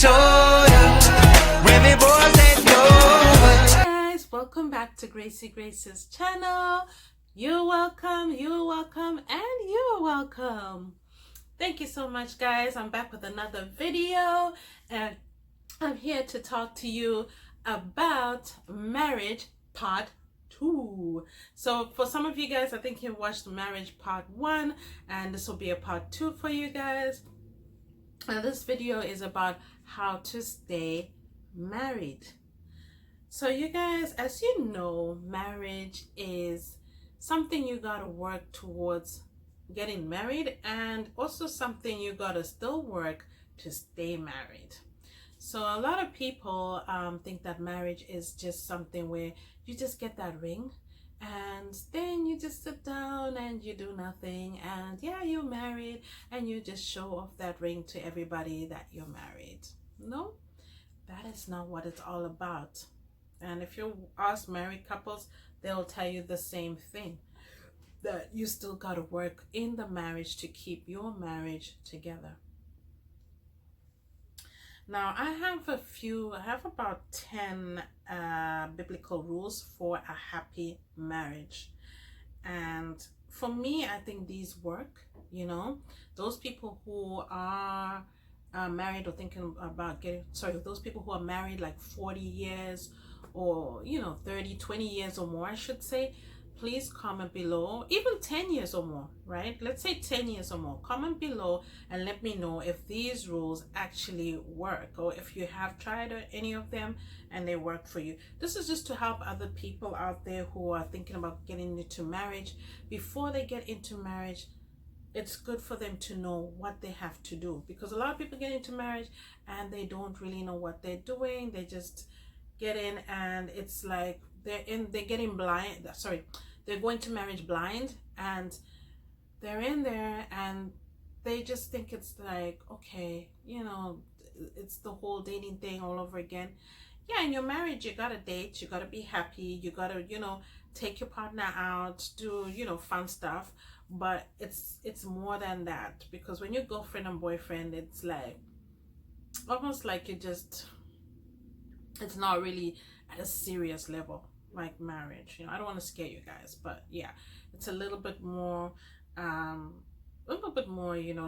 When the boys let go. Hey guys, welcome back to Grace's channel. You're welcome, and you're welcome. Thank you so much, guys. I'm back with another video, and I'm here to talk to you about marriage part 2. So for some of you guys, I think you watched marriage part 1, and this will be a part 2 for you guys. This video is about how to stay married. So you guys, as you know, marriage is something you gotta work towards getting married, and also something you gotta still work to stay married. So a lot of people think that marriage is just something where you just get that ring and then you just sit down and you do nothing, and yeah, you're married and you just show off that ring to everybody that you're married. No, that is not what it's all about. And if you ask married couples, they'll tell you the same thing, that you still got to work in the marriage to keep your marriage together. Now, I have about 10 biblical rules for a happy marriage. And for me, I think these work, you know. Those people who are married or thinking about those people who are married like 40 years or, 30, 20 years or more, I should say, please comment below, even 10 years or more, right? Let's say 10 years or more. Comment below and let me know if these rules actually work, or if you have tried any of them and they work for you. This is just to help other people out there who are thinking about getting into marriage. Before they get into marriage, it's good for them to know what they have to do, because a lot of people get into marriage and they don't really know what they're doing. They just get in and it's like they're going to marriage blind, and they're in there and they just think it's like, okay, it's the whole dating thing all over again. Yeah, in your marriage, you gotta date, you gotta be happy, you gotta, take your partner out, do, fun stuff. But it's more than that, because when you're girlfriend and boyfriend, it's like almost like it's not really at a serious level like marriage. I don't want to scare you guys, but yeah, it's a little bit more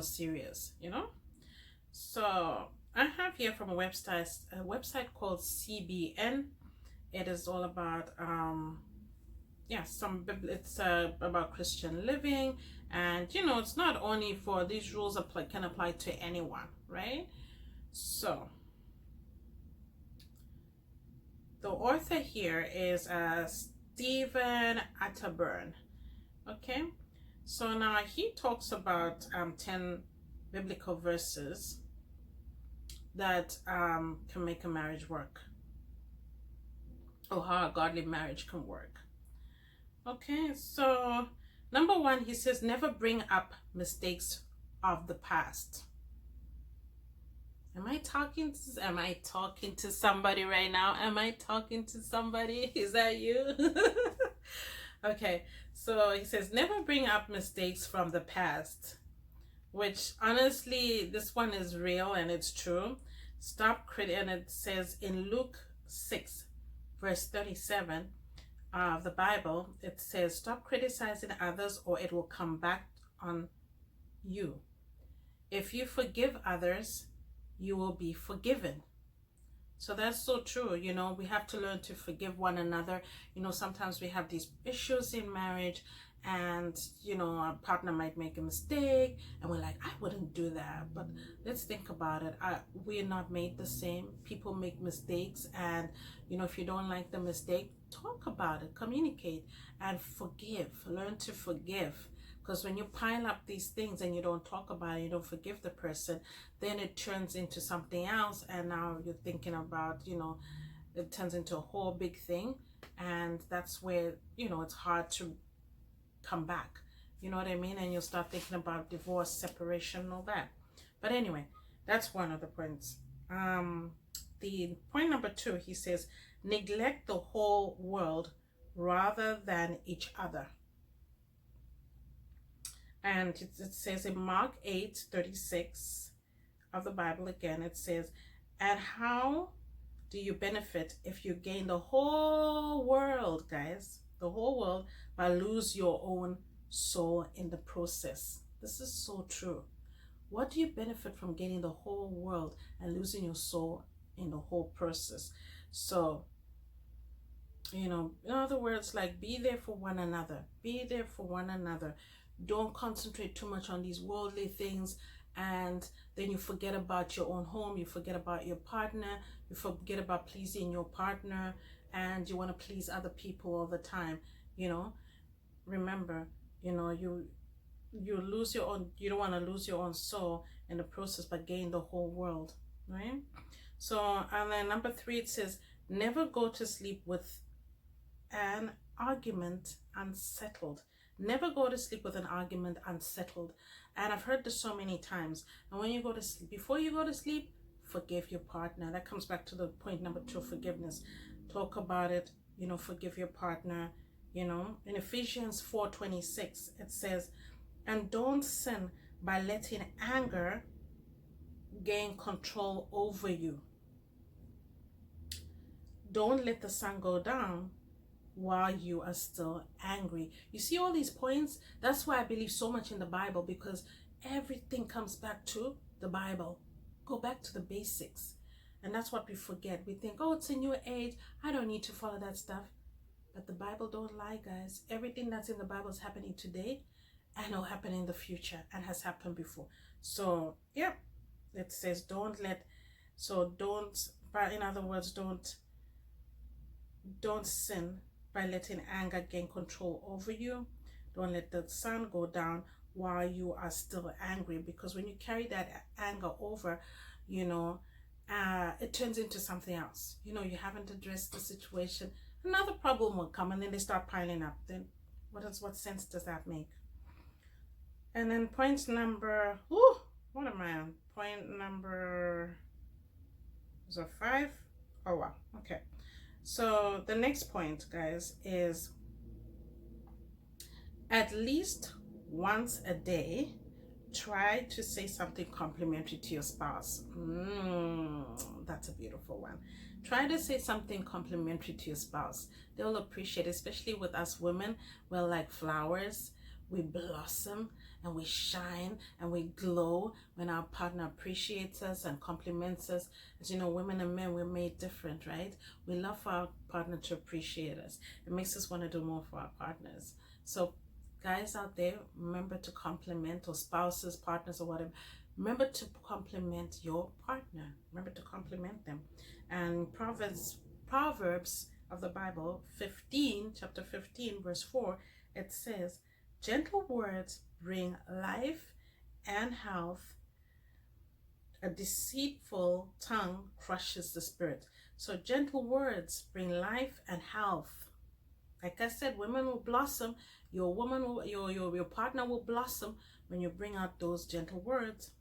serious. So I have here from a website called CBN. It is all about it's about Christian living, and it's not only for these rules can apply to anyone, right? So the author here is Stephen Atterburn. Okay, so now he talks about 10 biblical verses that can make a marriage work, or how a godly marriage can work. Okay, so number 1, he says, never bring up mistakes of the past. Am I talking to somebody right now? Am I talking to somebody? Is that you? Okay, so he says, never bring up mistakes from the past, which honestly, this one is real and it's true. And it says in Luke 6, verse 37 of the Bible, it says, stop criticizing others or it will come back on you. If you forgive others, you will be forgiven. So that's so true. We have to learn to forgive one another. Sometimes we have these issues in marriage, and our partner might make a mistake and we're like, I wouldn't do that. But let's think about it. We're not made the same. People make mistakes, and if you don't like the mistake, talk about it, communicate, and forgive. Learn to forgive. Because when you pile up these things and you don't talk about it, you don't forgive the person, then it turns into something else. And now you're thinking about, it turns into a whole big thing. And that's where, it's hard to come back. You know what I mean? And you'll start thinking about divorce, separation, and all that. But anyway, that's one of the points. The point number 2, he says, neglect the whole world rather than each other. And it says in Mark 8:36 of the Bible again, it says, And how do you benefit if you gain the whole world, guys? The whole world, but lose your own soul in the process? This is so true. What do you benefit from gaining the whole world and losing your soul in the whole process? So, you know, in other words, like, be there for one another. Be there for one another. Don't concentrate too much on these worldly things, and then you forget about your own home, you forget about your partner, you forget about pleasing your partner, and you want to please other people all the time. You know, remember, you know, you lose your own, you don't want to lose your own soul in the process, but gain the whole world, right? So, and then number 3, it says, never go to sleep with an argument unsettled. Never go to sleep with an argument unsettled. And I've heard this so many times. And when you go to sleep, before you go to sleep, forgive your partner. That comes back to the point number 2, forgiveness. Talk about it, you know, forgive your partner. You know, in Ephesians 4:26, it says, and don't sin by letting anger gain control over you. Don't let the sun go down while you are still angry. You see all these points? That's why I believe so much in the Bible, because everything comes back to the Bible. Go back to the basics. And that's what we forget. We think, oh, it's a new age, I don't need to follow that stuff. But the Bible don't lie, guys. Everything that's in the Bible is happening today, and will happen in the future, and has happened before. So yeah, it says don't, but in other words, don't sin by letting anger gain control over you. Don't let the sun go down while you are still angry, because when you carry that anger over, you know, it turns into something else. You know, you haven't addressed the situation, another problem will come, and then they start piling up. Then what sense does that make? And then point number, what am I on? Point number, is it 5? Oh wow, okay. So the next point, guys, is at least once a day, try to say something complimentary to your spouse. That's a beautiful one. Try to say something complimentary to your spouse. They'll appreciate it, especially with us women. We're like flowers. We blossom and we shine and we glow when our partner appreciates us and compliments us. As you know, women and men, we're made different, right? We love for our partner to appreciate us. It makes us want to do more for our partners. So guys out there, remember to compliment, or spouses, partners, or whatever, remember to compliment your partner. Remember to compliment them. And Proverbs of the Bible, chapter 15, verse 4, it says, gentle words bring life and health. A deceitful tongue crushes the spirit. So gentle words bring life and health. Like I said, women will blossom. Your partner will blossom when you bring out those gentle words,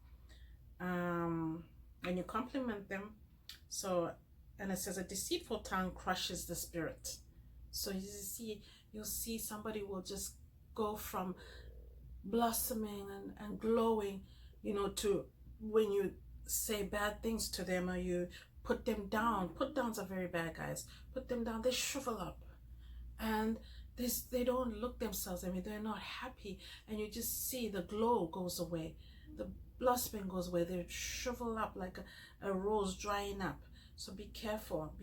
and you compliment them. So, and it says a deceitful tongue crushes the spirit. So you'll see somebody will just go from blossoming and glowing, you know, to when you say bad things to them, or you put them down. Put downs are very bad, guys. Put them down, they shrivel up, and they don't look themselves. I mean, they're not happy, and you just see the glow goes away, the blossoming goes away. They shrivel up like a rose drying up. So be careful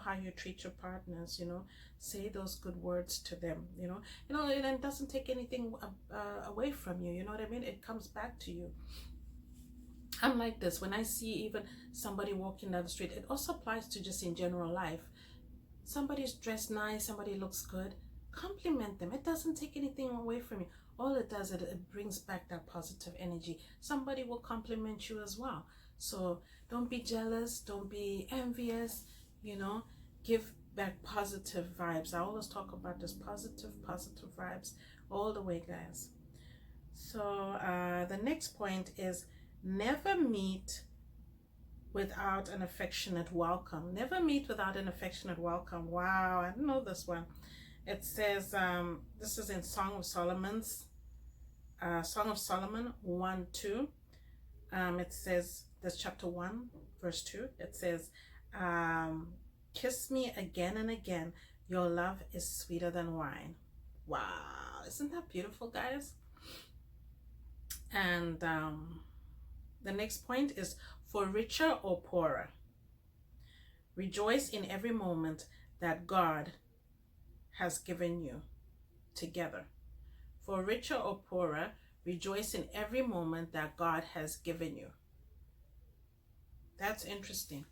how you treat your partners. You know, say those good words to them. You know, it doesn't take anything away from you. You know what I mean? It comes back to you. I'm like this when I see even somebody walking down the street. It also applies to just in general life. Somebody's dressed nice, somebody looks good, compliment them. It doesn't take anything away from you. All it does, it brings back that positive energy. Somebody will compliment you as well. So don't be jealous, don't be envious, you know, give back positive vibes. I always talk about this positive vibes all the way, guys. So the next point is never meet without an affectionate welcome. Never meet without an affectionate welcome. Wow, I didn't know this one. It says, this is in Song of Solomon 1:2. It says, that's chapter 1, verse 2. It says, kiss me again and again. Your love is sweeter than wine. Wow, isn't that beautiful, guys? And the next point is, for richer or poorer, rejoice in every moment that God has given you together. For richer or poorer, rejoice in every moment that God has given you. That's interesting.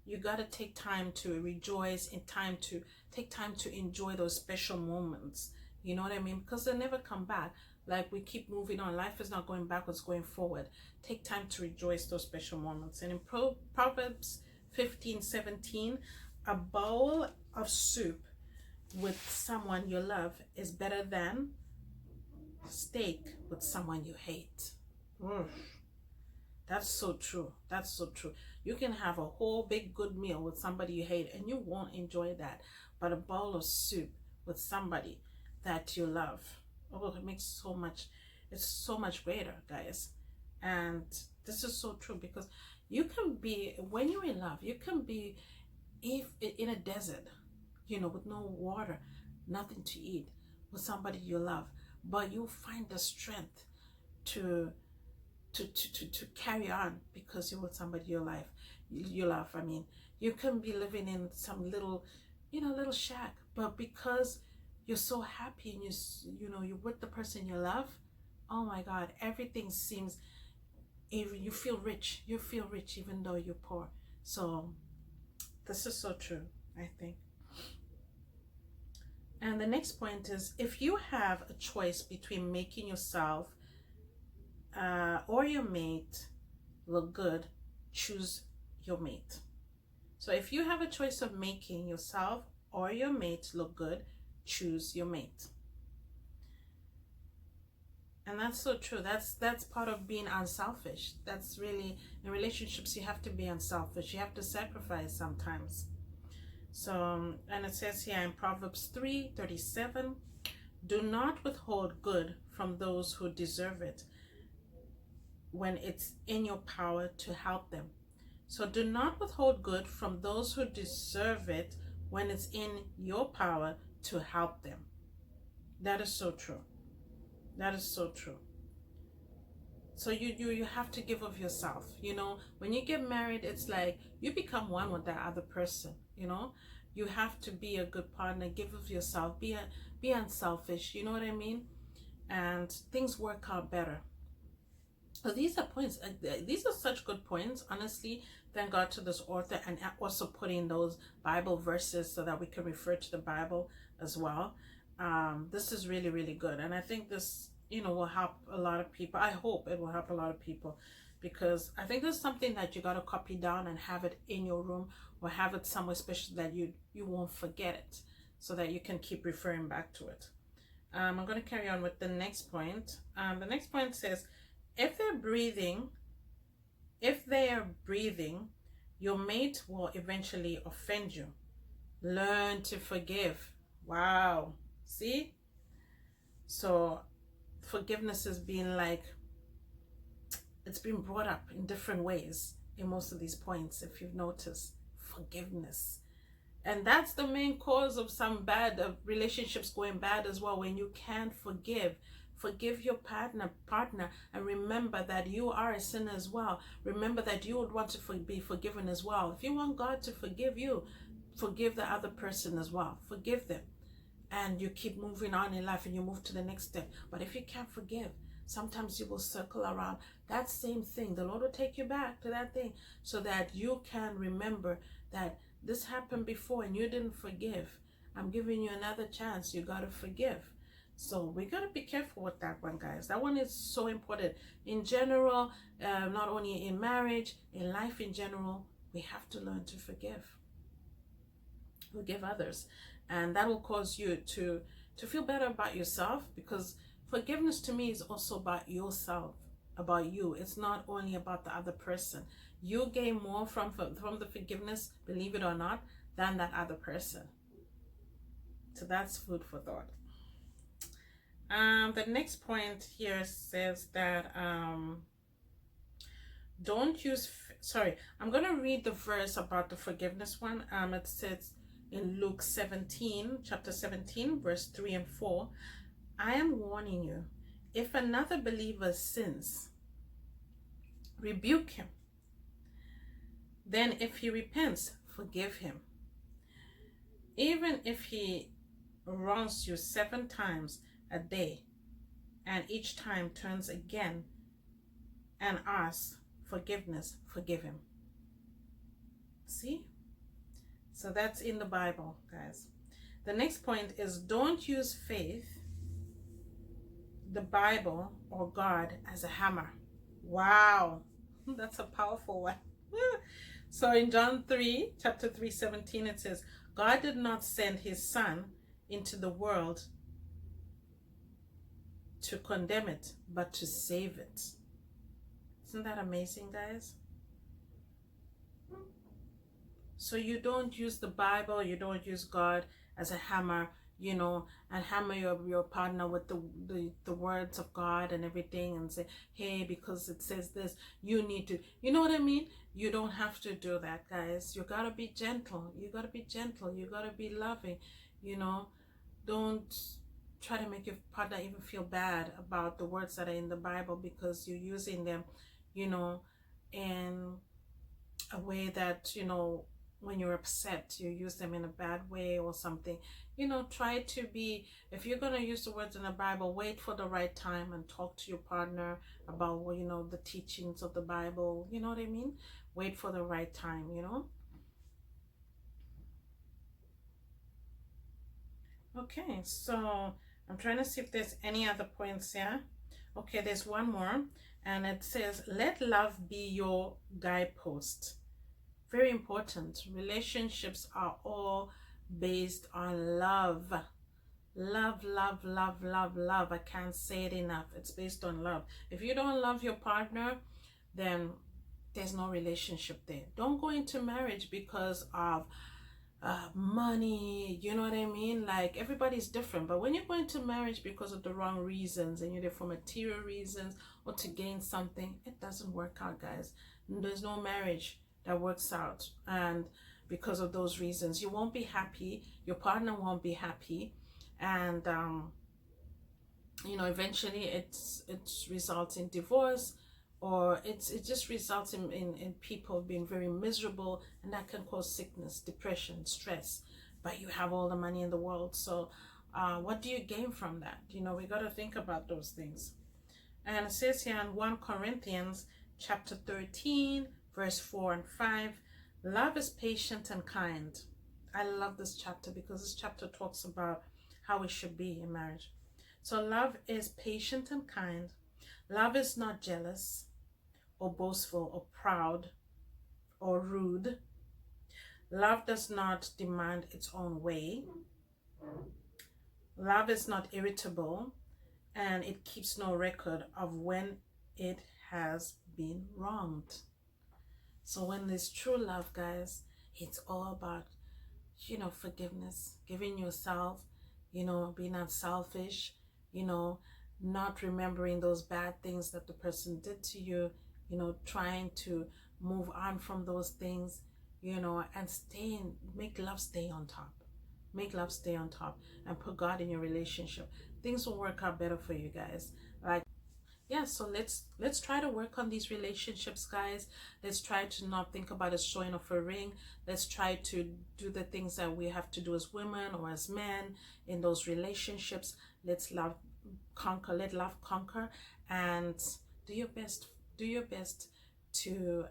You got to take time to rejoice, in time to take time to enjoy those special moments. You know what I mean? Because they never come back. Like, we keep moving on. Life is not going backwards, going forward. Take time to rejoice those special moments. And in Proverbs 15:17, a bowl of soup with someone you love is better than steak with someone you hate. That's so true. That's so true. You can have a whole big good meal with somebody you hate and you won't enjoy that. But a bowl of soup with somebody that you love, oh, it makes so much, it's so much greater, guys. And this is so true, because you can be, when you're in love, you can be in a desert, you know, with no water, nothing to eat, with somebody you love, but you find the strength to carry on because you're with somebody you love. I mean, you can be living in some little, little shack, but because you're so happy and you're with the person you love, oh my God, everything seems, you feel rich. You feel rich even though you're poor. So this is so true, I think. And the next point is, if you have a choice between making yourself or your mate look good, choose your mate. So if you have a choice of making yourself or your mate look good, choose your mate. And that's so true. That's part of being unselfish. That's really, in relationships, you have to be unselfish. You have to sacrifice sometimes. So, and it says here in Proverbs 3:37, do not withhold good from those who deserve it when it's in your power to help them. So do not withhold good from those who deserve it when it's in your power to help them. That is so true. That is so true. So you have to give of yourself. When you get married, it's like you become one with that other person. You have to be a good partner, give of yourself, be unselfish, you know what I mean? And things work out better. So these are points, these are such good points, honestly. Thank God to this author, and also putting those Bible verses so that we can refer to the Bible as well. This is really, really good. And I think this, will help a lot of people. I hope it will help a lot of people, because I think there's something that you got to copy down and have it in your room, or have it somewhere special that you won't forget it, so that you can keep referring back to it. I'm going to carry on with the next point. The next point says, if they are breathing, your mate will eventually offend you. Learn to forgive. Wow. See? So forgiveness is being like, it's been brought up in different ways in most of these points, if you've noticed. Forgiveness. And that's the main cause of some bad relationships going bad as well, when you can't forgive. Forgive your partner, and remember that you are a sinner as well. Remember that you would want to be forgiven as well. If you want God to forgive you, forgive the other person as well. Forgive them. And you keep moving on in life, and you move to the next step. But if you can't forgive, sometimes you will circle around that same thing. The Lord will take you back to that thing, so that you can remember that this happened before and you didn't forgive. I'm giving you another chance. You got to forgive. So we got to be careful with that one, guys. That one is so important. In general, not only in marriage, in life in general, we have to learn to forgive. Forgive others. And that will cause you to feel better about yourself, because forgiveness to me is also about yourself, about you. It's not only about the other person. You gain more from the forgiveness, believe it or not, than that other person. So that's food for thought. The next point here says that Don't use, sorry, I'm going to read the verse about the forgiveness one. It says in Luke 17, chapter 17, verse 3 and 4, I am warning you, if another believer sins, rebuke him. Then if he repents, forgive him. Even if he wrongs you 7 times a day, and each time turns again and asks forgiveness, forgive him. See? So that's in the Bible, guys. The next point is don't use faith, the Bible, or God as a hammer. Wow, that's a powerful one. So in John 3, chapter 3:17, it says, God did not send his son into the world to condemn it, but to save it. Isn't that amazing, guys? So you don't use the Bible, you don't use God as a hammer, you know, and hammer your partner with the words of God and everything and say, hey, because it says this, you need to, you know what I mean? You don't have to do that, guys. You gotta be gentle. You gotta be gentle. You gotta be loving, you know. Don't try to make your partner even feel bad about the words that are in the Bible because you're using them, you know, in a way that, you know, when you're upset, you use them in a bad way or something. You know, try to be, if you're going to use the words in the Bible, wait for the right time and talk to your partner about, well, you know, the teachings of the Bible. You know what I mean? Wait for the right time, you know? Okay, so I'm trying to see if there's any other points here. Okay, there's one more, and it says, let love be your guidepost. Very important. Relationships are all based on love. Love, love, love, love, love. I can't say it enough. It's based on love. If you don't love your partner, then there's no relationship there. Don't go into marriage because of money, you know what I mean? Like, everybody's different, but when you go into marriage because of the wrong reasons and you're there for material reasons or to gain something, it doesn't work out, guys. There's no marriage that works out, and because of those reasons you won't be happy, your partner won't be happy, and you know, eventually it results in divorce, or it just results in people being very miserable, and that can cause sickness, depression, stress. But you have all the money in the world, so what do you gain from that? You know, we got to think about those things. And it says here in 1 Corinthians chapter 13 verse 4 and 5, love is patient and kind. I love this chapter because this chapter talks about how it should be in marriage. So love is patient and kind. Love is not jealous or boastful or proud or rude. Love does not demand its own way. Love is not irritable, and it keeps no record of when it has been wronged. So when there's true love, guys, it's all about, you know, forgiveness, giving yourself, you know, being unselfish, you know, not remembering those bad things that the person did to you, you know, trying to move on from those things, you know, and make love stay on top. Make love stay on top and put God in your relationship. Things will work out better for you guys. Like, yeah, so let's try to work on these relationships, guys. Let's try to not think about it showing off a ring. Let's try to do the things that we have to do as women or as men in those relationships. Let's let love conquer, and do your best to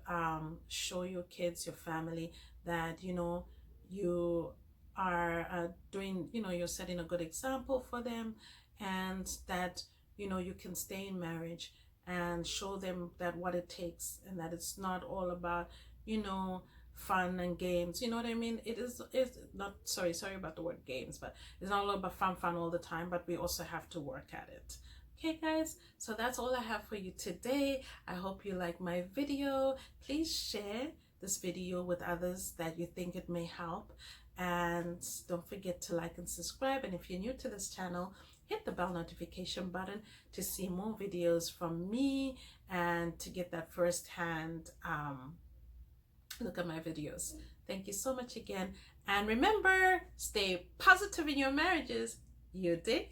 show your kids, your family, that, you know, you are doing, you know, you're setting a good example for them, and that, you know, you can stay in marriage and show them that what it takes, and that it's not all about, you know, fun and games. You know what I mean? It's not, sorry about the word games, but it's not all about fun all the time, but we also have to work at it. Okay, guys, so that's all I have for you today. I hope you like my video. Please share this video with others that you think it may help, and don't forget to like and subscribe. And if you're new to this channel, hit the bell notification button to see more videos from me and to get that firsthand look at my videos. Thank you so much again. And remember, stay positive in your marriages. You dig?